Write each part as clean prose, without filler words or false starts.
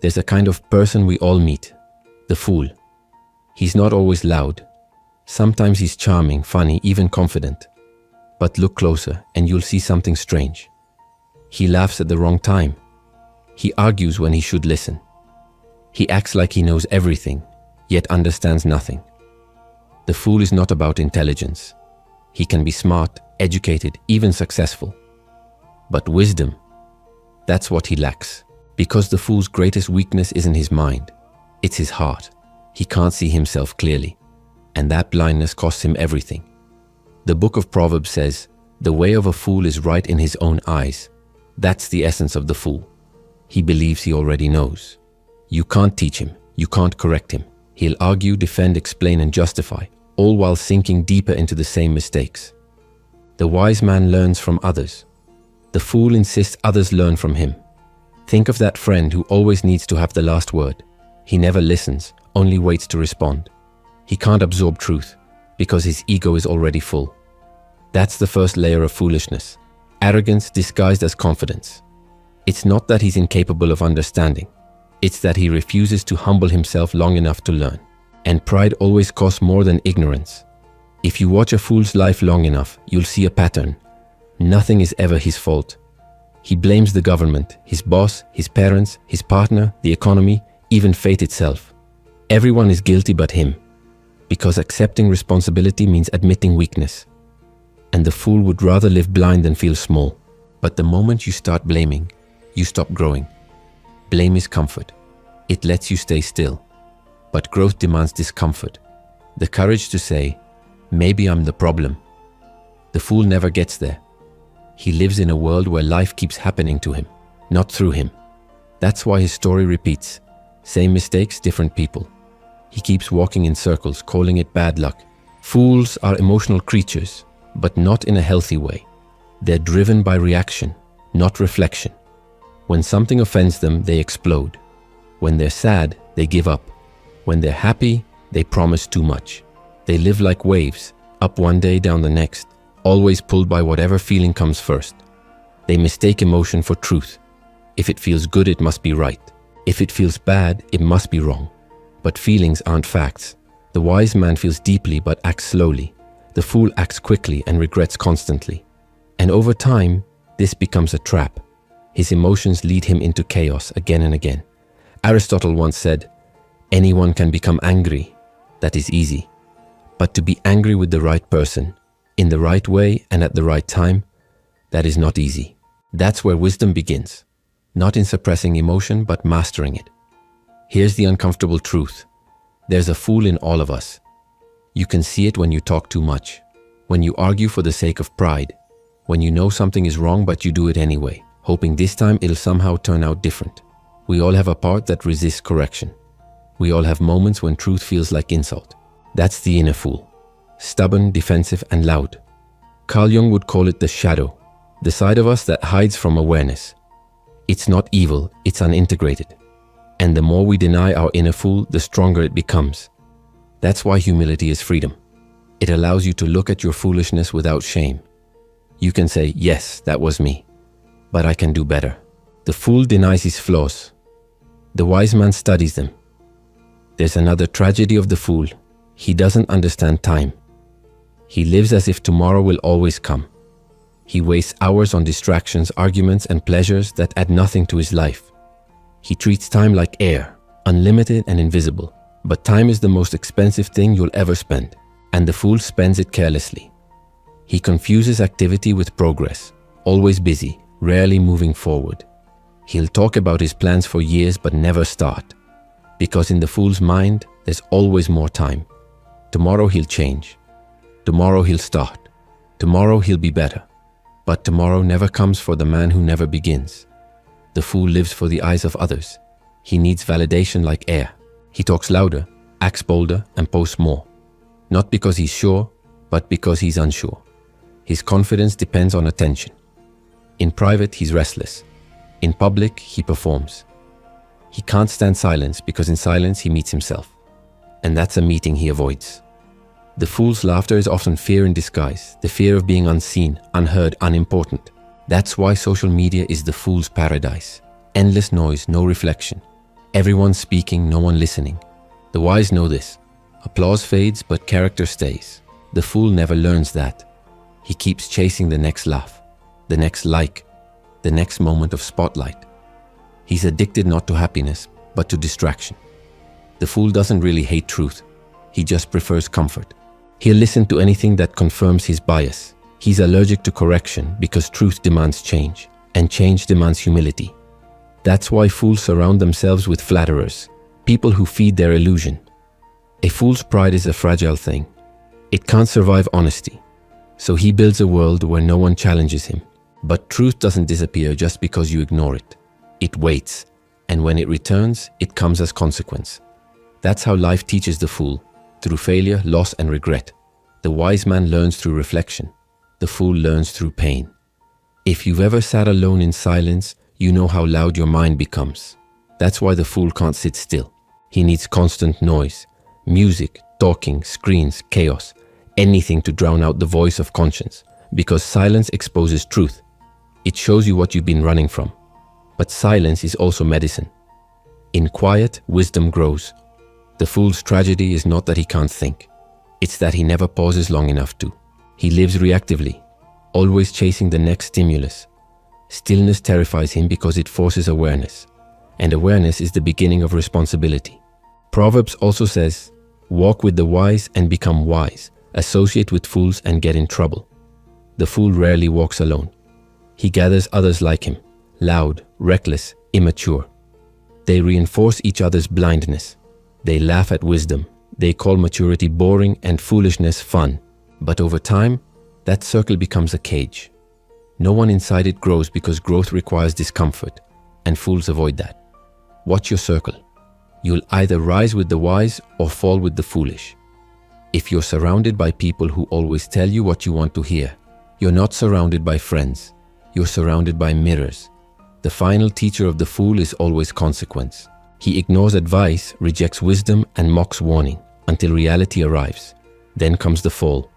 There's a kind of person we all meet, the fool. He's not always loud. Sometimes he's charming, funny, even confident. But look closer and you'll see something strange. He laughs at the wrong time. He argues when he should listen. He acts like he knows everything, yet understands nothing. The fool is not about intelligence. He can be smart, educated, even successful. But wisdom, that's what he lacks. Because the fool's greatest weakness isn't his mind, it's his heart. He can't see himself clearly, and that blindness costs him everything. The book of Proverbs says, "The way of a fool is right in his own eyes." That's the essence of the fool. He believes he already knows. You can't teach him, you can't correct him. He'll argue, defend, explain, and justify, all while sinking deeper into the same mistakes. The wise man learns from others. The fool insists others learn from him. Think of that friend who always needs to have the last word. He never listens, only waits to respond. He can't absorb truth because his ego is already full. That's the first layer of foolishness. Arrogance disguised as confidence. It's not that he's incapable of understanding. It's that he refuses to humble himself long enough to learn. And pride always costs more than ignorance. If you watch a fool's life long enough, you'll see a pattern. Nothing is ever his fault. He blames the government, his boss, his parents, his partner, the economy, even fate itself. Everyone is guilty but him, because accepting responsibility means admitting weakness. And the fool would rather live blind than feel small. But the moment you start blaming, you stop growing. Blame is comfort. It lets you stay still. But growth demands discomfort. The courage to say, maybe I'm the problem. The fool never gets there. He lives in a world where life keeps happening to him, not through him. That's why his story repeats. Same mistakes, different people. He keeps walking in circles, calling it bad luck. Fools are emotional creatures, but not in a healthy way. They're driven by reaction, not reflection. When something offends them, they explode. When they're sad, they give up. When they're happy, they promise too much. They live like waves, up one day, down the next, always pulled by whatever feeling comes first. They mistake emotion for truth. If it feels good, it must be right. If it feels bad, it must be wrong. But feelings aren't facts. The wise man feels deeply but acts slowly. The fool acts quickly and regrets constantly. And over time, this becomes a trap. His emotions lead him into chaos again and again. Aristotle once said, "Anyone can become angry. That is easy. But to be angry with the right person, in the right way and at the right time, that is not easy." That's where wisdom begins. Not in suppressing emotion, but mastering it. Here's the uncomfortable truth. There's a fool in all of us. You can see it when you talk too much, when you argue for the sake of pride, when you know something is wrong but you do it anyway, hoping this time it'll somehow turn out different. We all have a part that resists correction. We all have moments when truth feels like insult. That's the inner fool. Stubborn, defensive, and loud. Carl Jung would call it the shadow, the side of us that hides from awareness. It's not evil, it's unintegrated. And the more we deny our inner fool, the stronger it becomes. That's why humility is freedom. It allows you to look at your foolishness without shame. You can say, yes, that was me, but I can do better. The fool denies his flaws. The wise man studies them. There's another tragedy of the fool. He doesn't understand time. He lives as if tomorrow will always come. He wastes hours on distractions, arguments, and pleasures that add nothing to his life. He treats time like air, unlimited and invisible. But time is the most expensive thing you'll ever spend, and the fool spends it carelessly. He confuses activity with progress, always busy, rarely moving forward. He'll talk about his plans for years but never start, because in the fool's mind, there's always more time. Tomorrow he'll change. Tomorrow he'll start. Tomorrow he'll be better. But tomorrow never comes for the man who never begins. The fool lives for the eyes of others. He needs validation like air. He talks louder, acts bolder, and posts more. Not because he's sure, but because he's unsure. His confidence depends on attention. In private, he's restless. In public, he performs. He can't stand silence because in silence he meets himself. And that's a meeting he avoids. The fool's laughter is often fear in disguise, the fear of being unseen, unheard, unimportant. That's why social media is the fool's paradise. Endless noise, no reflection. Everyone speaking, no one listening. The wise know this. Applause fades, but character stays. The fool never learns that. He keeps chasing the next laugh, the next like, the next moment of spotlight. He's addicted not to happiness, but to distraction. The fool doesn't really hate truth. He just prefers comfort. He'll listen to anything that confirms his bias. He's allergic to correction because truth demands change, and change demands humility. That's why fools surround themselves with flatterers, people who feed their illusion. A fool's pride is a fragile thing. It can't survive honesty. So he builds a world where no one challenges him. But truth doesn't disappear just because you ignore it. It waits, and when it returns, it comes as consequence. That's how life teaches the fool, through failure, loss, and regret. The wise man learns through reflection. The fool learns through pain. If you've ever sat alone in silence, you know how loud your mind becomes. That's why the fool can't sit still. He needs constant noise, music, talking, screens, chaos, anything to drown out the voice of conscience, because silence exposes truth. It shows you what you've been running from. But silence is also medicine. In quiet, wisdom grows. The fool's tragedy is not that he can't think. It's that he never pauses long enough to. He lives reactively, always chasing the next stimulus. Stillness terrifies him because it forces awareness, and awareness is the beginning of responsibility. Proverbs also says, "Walk with the wise and become wise. Associate with fools and get in trouble." The fool rarely walks alone. He gathers others like him, loud, reckless, immature. They reinforce each other's blindness. They laugh at wisdom. They call maturity boring and foolishness fun. But over time, that circle becomes a cage. No one inside it grows because growth requires discomfort, and fools avoid that. Watch your circle. You'll either rise with the wise or fall with the foolish. If you're surrounded by people who always tell you what you want to hear, you're not surrounded by friends. You're surrounded by mirrors. The final teacher of the fool is always consequence. He ignores advice, rejects wisdom, and mocks warning until reality arrives. Then comes the fall.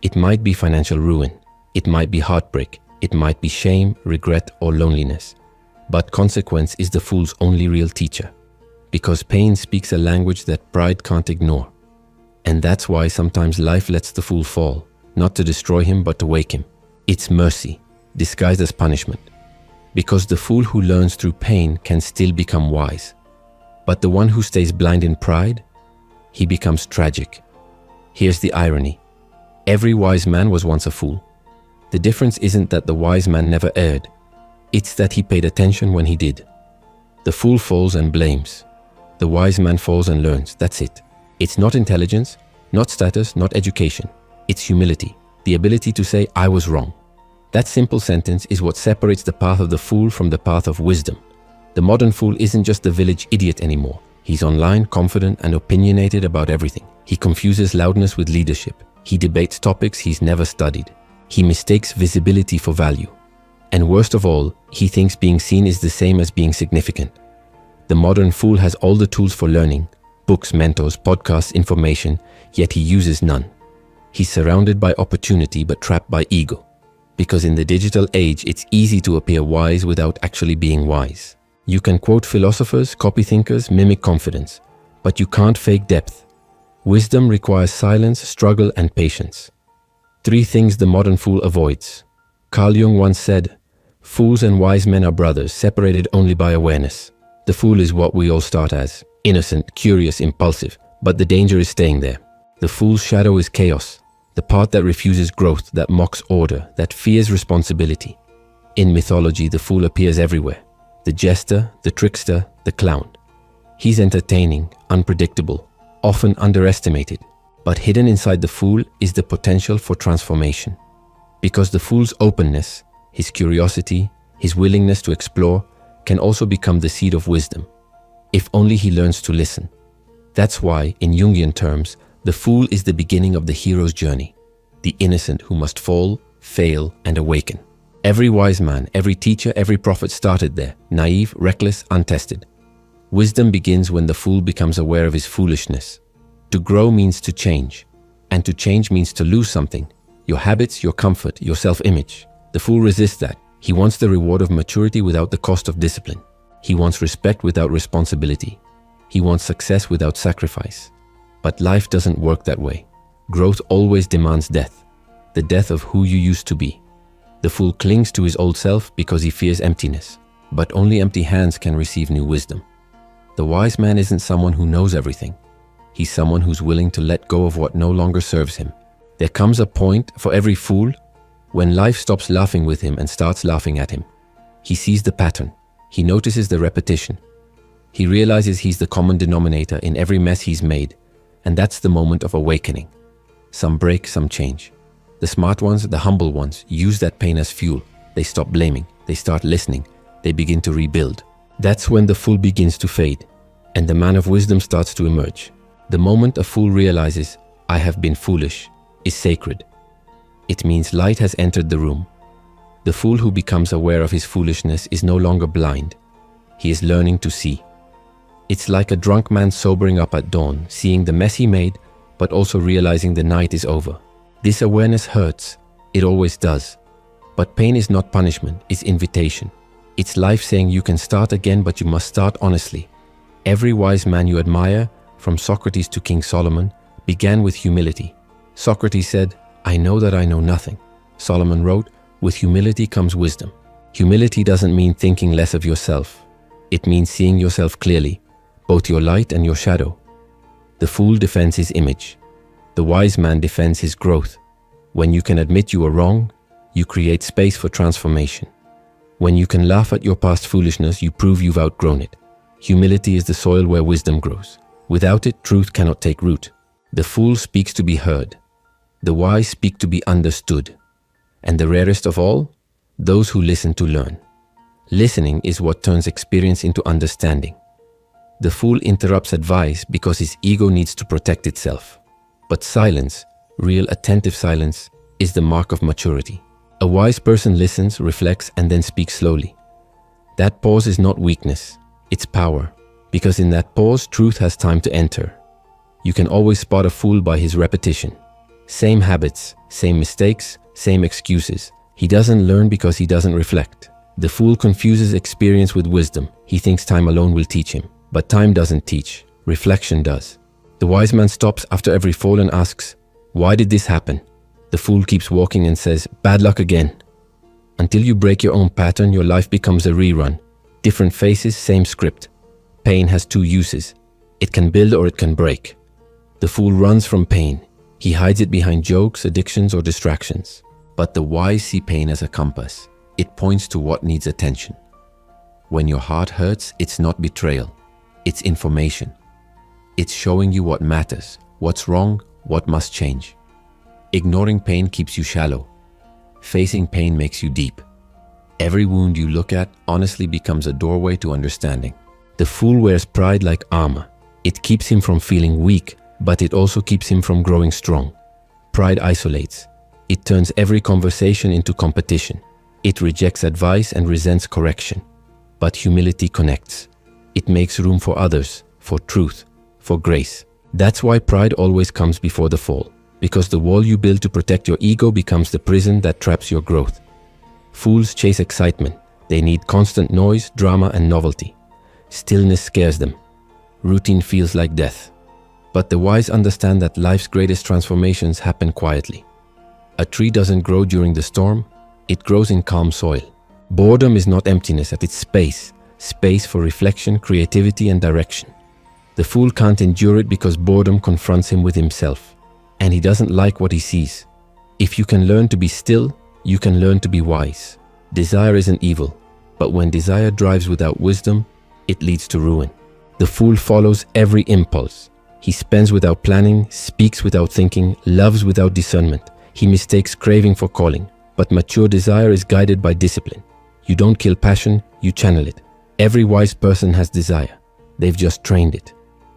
It might be financial ruin. It might be heartbreak. It might be shame, regret, or loneliness. But consequence is the fool's only real teacher, because pain speaks a language that pride can't ignore. And that's why sometimes life lets the fool fall, not to destroy him but to wake him. It's mercy, disguised as punishment. Because the fool who learns through pain can still become wise. But the one who stays blind in pride, he becomes tragic. Here's the irony. Every wise man was once a fool. The difference isn't that the wise man never erred. It's that he paid attention when he did. The fool falls and blames. The wise man falls and learns. That's it. It's not intelligence, not status, not education. It's humility, the ability to say, "I was wrong." That simple sentence is what separates the path of the fool from the path of wisdom. The modern fool isn't just the village idiot anymore. He's online, confident, and opinionated about everything. He confuses loudness with leadership. He debates topics he's never studied. He mistakes visibility for value. And worst of all, he thinks being seen is the same as being significant. The modern fool has all the tools for learning, books, mentors, podcasts, information, yet he uses none. He's surrounded by opportunity but trapped by ego. Because in the digital age, it's easy to appear wise without actually being wise. You can quote philosophers, copy thinkers, mimic confidence, but you can't fake depth. Wisdom requires silence, struggle, and patience. 3 things the modern fool avoids. Carl Jung once said, "Fools and wise men are brothers, separated only by awareness." The fool is what we all start as, innocent, curious, impulsive, but the danger is staying there. The fool's shadow is chaos, the part that refuses growth, that mocks order, that fears responsibility. In mythology, the fool appears everywhere. The jester, the trickster, the clown. He's entertaining, unpredictable, often underestimated. But hidden inside the fool is the potential for transformation. Because the fool's openness, his curiosity, his willingness to explore, can also become the seed of wisdom, if only he learns to listen. That's why, in Jungian terms, the fool is the beginning of the hero's journey, the innocent who must fall, fail, and awaken. Every wise man, every teacher, every prophet started there, naive, reckless, untested. Wisdom begins when the fool becomes aware of his foolishness. To grow means to change, and to change means to lose something, your habits, your comfort, your self-image. The fool resists that. He wants the reward of maturity without the cost of discipline. He wants respect without responsibility. He wants success without sacrifice. But life doesn't work that way. Growth always demands death, the death of who you used to be. The fool clings to his old self because he fears emptiness, but only empty hands can receive new wisdom. The wise man isn't someone who knows everything. He's someone who's willing to let go of what no longer serves him. There comes a point for every fool when life stops laughing with him and starts laughing at him. He sees the pattern. He notices the repetition. He realizes he's the common denominator in every mess he's made, and that's the moment of awakening. Some break, some change. The smart ones, the humble ones, use that pain as fuel. They stop blaming. They start listening. They begin to rebuild. That's when the fool begins to fade, and the man of wisdom starts to emerge. The moment a fool realizes, I have been foolish, is sacred. It means light has entered the room. The fool who becomes aware of his foolishness is no longer blind. He is learning to see. It's like a drunk man sobering up at dawn, seeing the mess he made, but also realizing the night is over. This awareness hurts. It always does. But pain is not punishment, it's invitation. It's life saying you can start again, but you must start honestly. Every wise man you admire, from Socrates to King Solomon, began with humility. Socrates said, I know that I know nothing. Solomon wrote, with humility comes wisdom. Humility doesn't mean thinking less of yourself. It means seeing yourself clearly, both your light and your shadow. The fool defends his image. The wise man defends his growth. When you can admit you are wrong, you create space for transformation. When you can laugh at your past foolishness, you prove you've outgrown it. Humility is the soil where wisdom grows. Without it, truth cannot take root. The fool speaks to be heard. The wise speak to be understood. And the rarest of all, those who listen to learn. Listening is what turns experience into understanding. The fool interrupts advice because his ego needs to protect itself. But silence, real attentive silence, is the mark of maturity. A wise person listens, reflects, and then speaks slowly. That pause is not weakness, it's power. Because in that pause, truth has time to enter. You can always spot a fool by his repetition. Same habits, same mistakes, same excuses. He doesn't learn because he doesn't reflect. The fool confuses experience with wisdom. He thinks time alone will teach him. But time doesn't teach, reflection does. The wise man stops after every fall and asks, why did this happen? The fool keeps walking and says, bad luck again. Until you break your own pattern, your life becomes a rerun. Different faces, same script. Pain has two uses. It can build or it can break. The fool runs from pain. He hides it behind jokes, addictions, or distractions. But the wise see pain as a compass. It points to what needs attention. When your heart hurts, it's not betrayal. It's information. It's showing you what matters, what's wrong, what must change. Ignoring pain keeps you shallow. Facing pain makes you deep. Every wound you look at honestly becomes a doorway to understanding. The fool wears pride like armor. It keeps him from feeling weak, but it also keeps him from growing strong. Pride isolates. It turns every conversation into competition. It rejects advice and resents correction. But humility connects. It makes room for others, for truth, for grace. That's why pride always comes before the fall. Because the wall you build to protect your ego becomes the prison that traps your growth. Fools chase excitement. They need constant noise, drama, and novelty. Stillness scares them. Routine feels like death. But the wise understand that life's greatest transformations happen quietly. A tree doesn't grow during the storm. It grows in calm soil. Boredom is not emptiness, it's space. Space for reflection, creativity, and direction. The fool can't endure it because boredom confronts him with himself. And he doesn't like what he sees. If you can learn to be still, you can learn to be wise. Desire isn't evil, but when desire drives without wisdom, it leads to ruin. The fool follows every impulse. He spends without planning, speaks without thinking, loves without discernment. He mistakes craving for calling, but mature desire is guided by discipline. You don't kill passion, you channel it. Every wise person has desire. They've just trained it.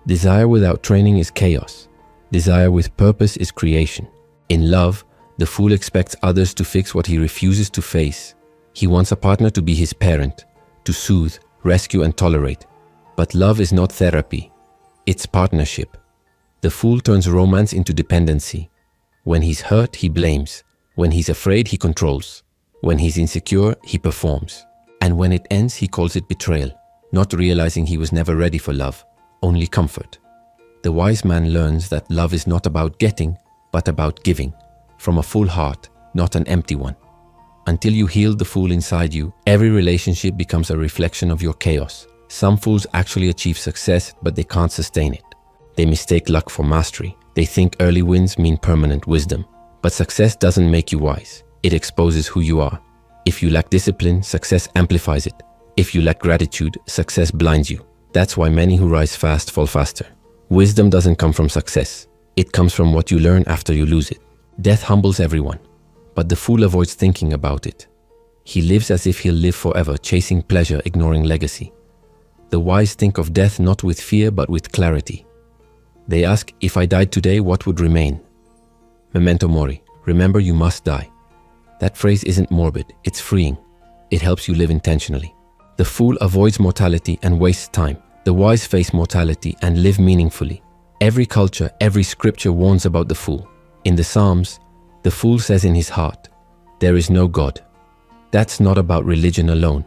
Desire without training is chaos. Desire with purpose is creation. In love, the fool expects others to fix what he refuses to face. He wants a partner to be his parent, to soothe, rescue, and tolerate. But love is not therapy. It's partnership. The fool turns romance into dependency. When he's hurt, he blames. When he's afraid, he controls. When he's insecure, he performs. And when it ends, he calls it betrayal. not realizing he was never ready for love, only comfort. The wise man learns that love is not about getting, but about giving, from a full heart, not an empty one. Until you heal the fool inside you, every relationship becomes a reflection of your chaos. Some fools actually achieve success, but they can't sustain it. They mistake luck for mastery. They think early wins mean permanent wisdom. But success doesn't make you wise. It exposes who you are. If you lack discipline, success amplifies it. If you lack gratitude, success blinds you. That's why many who rise fast fall faster. Wisdom doesn't come from success. It comes from what you learn after you lose it. Death humbles everyone, but the fool avoids thinking about it. He lives as if he'll live forever, chasing pleasure, ignoring legacy. The wise think of death not with fear, but with clarity. They ask, if I died today, what would remain? Memento mori, remember you must die. That phrase isn't morbid, it's freeing. It helps you live intentionally. The fool avoids mortality and wastes time. The wise face mortality and live meaningfully. Every culture, every scripture warns about the fool. In the Psalms, the fool says in his heart, there is no God. That's not about religion alone.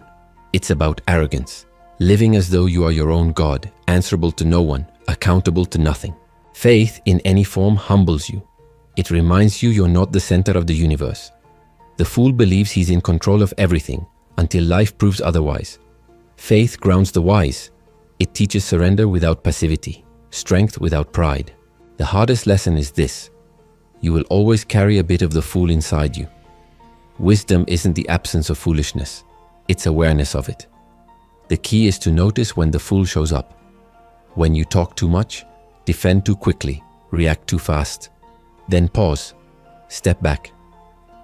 It's about arrogance. Living as though you are your own God, answerable to no one, accountable to nothing. Faith in any form humbles you. It reminds you you're not the center of the universe. The fool believes he's in control of everything until life proves otherwise. Faith grounds the wise. It teaches surrender without passivity, strength without pride. The hardest lesson is this: you will always carry a bit of the fool inside you. Wisdom isn't the absence of foolishness, it's awareness of it. The key is to notice when the fool shows up. When you talk too much, defend too quickly, react too fast. Then pause, step back.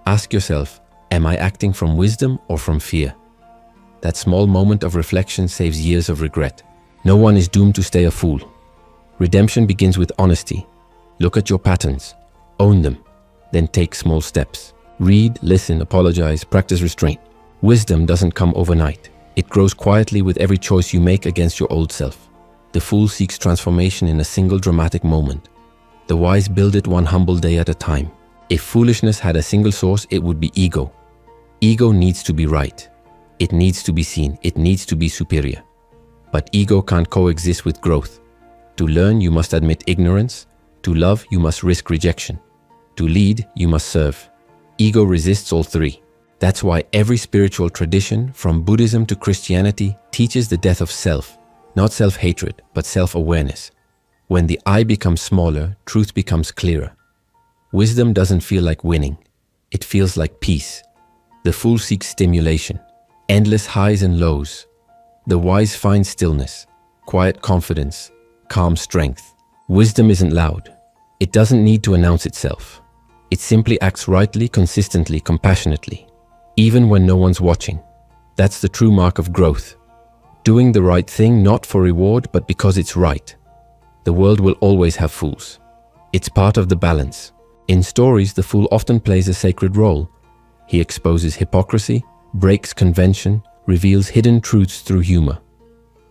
Ask yourself, am I acting from wisdom or from fear? That small moment of reflection saves years of regret. No one is doomed to stay a fool. Redemption begins with honesty. Look at your patterns, own them, then take small steps. Read, listen, apologize, practice restraint. Wisdom doesn't come overnight. It grows quietly with every choice you make against your old self. The fool seeks transformation in a single dramatic moment. The wise build it one humble day at a time. If foolishness had a single source, it would be ego. Ego needs to be right. It needs to be seen. It needs to be superior. But ego can't coexist with growth. To learn, you must admit ignorance. To love, you must risk rejection. To lead, you must serve. Ego resists all three. That's why every spiritual tradition, from Buddhism to Christianity, teaches the death of self. Not self-hatred, but self-awareness. When the I becomes smaller, truth becomes clearer. Wisdom doesn't feel like winning. It feels like peace. The fool seeks stimulation, endless highs and lows. The wise find stillness, quiet confidence, calm strength. Wisdom isn't loud. It doesn't need to announce itself. It simply acts rightly, consistently, compassionately, even when no one's watching. That's the true mark of growth. Doing the right thing not for reward, but because it's right. The world will always have fools. It's part of the balance. In stories, the fool often plays a sacred role. He exposes hypocrisy, breaks convention, reveals hidden truths through humor.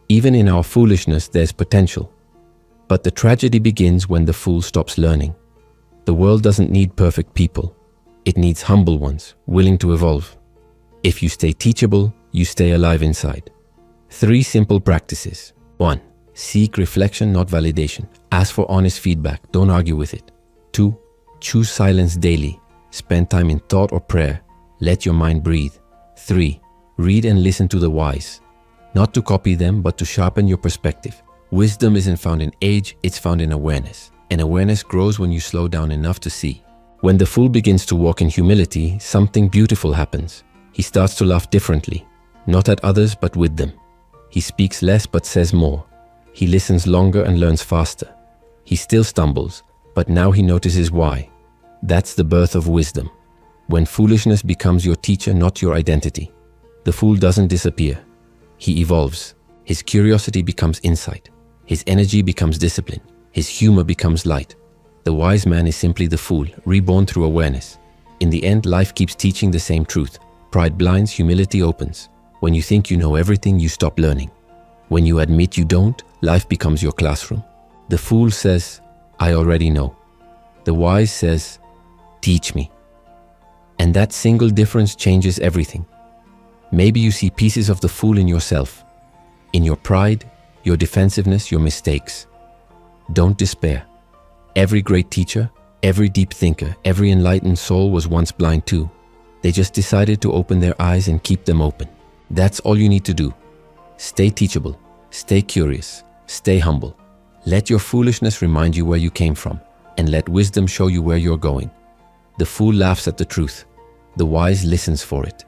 Even in our foolishness, there's potential. But the tragedy begins when the fool stops learning. The world doesn't need perfect people. It needs humble ones, willing to evolve. If you stay teachable, you stay alive inside. 3 simple practices. 1. Seek reflection, not validation. Ask for honest feedback. Don't argue with it. 2. Choose silence daily. Spend time in thought or prayer. Let your mind breathe. 3. Read and listen to the wise. Not to copy them, but to sharpen your perspective. Wisdom isn't found in age, it's found in awareness. And awareness grows when you slow down enough to see. When the fool begins to walk in humility, something beautiful happens. He starts to laugh differently, not at others, but with them. He speaks less, but says more. He listens longer and learns faster. He still stumbles, but now he notices why. That's the birth of wisdom. When foolishness becomes your teacher, not your identity. The fool doesn't disappear. He evolves. His curiosity becomes insight. His energy becomes discipline. His humor becomes light. The wise man is simply the fool, reborn through awareness. In the end, life keeps teaching the same truth. Pride blinds, humility opens. When you think you know everything, you stop learning. When you admit you don't, life becomes your classroom. The fool says, I already know. The wise says, teach me. And that single difference changes everything. Maybe you see pieces of the fool in yourself. in your pride, your defensiveness, your mistakes. Don't despair. Every great teacher, every deep thinker, every enlightened soul was once blind too. They just decided to open their eyes and keep them open. That's all you need to do. Stay teachable, stay curious, stay humble. Let your foolishness remind you where you came from, and let wisdom show you where you're going. The fool laughs at the truth. The wise listens for it.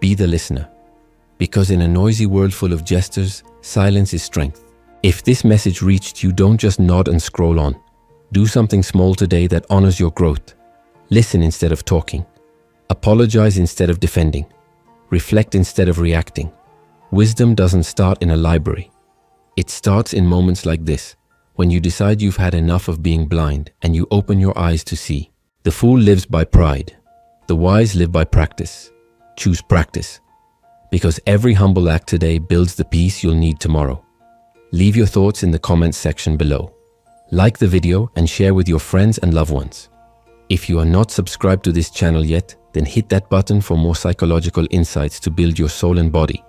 Be the listener. Because in a noisy world full of jesters, silence is strength. If this message reached you, don't just nod and scroll on. Do something small today that honors your growth. Listen instead of talking. Apologize instead of defending. Reflect instead of reacting. Wisdom doesn't start in a library. It starts in moments like this, when you decide you've had enough of being blind and you open your eyes to see. The fool lives by pride. The wise live by practice. Choose practice. Because every humble act today builds the peace you'll need tomorrow. Leave your thoughts in the comments section below. Like the video and share with your friends and loved ones. If you are not subscribed to this channel yet, then hit that button for more psychological insights to build your soul and body.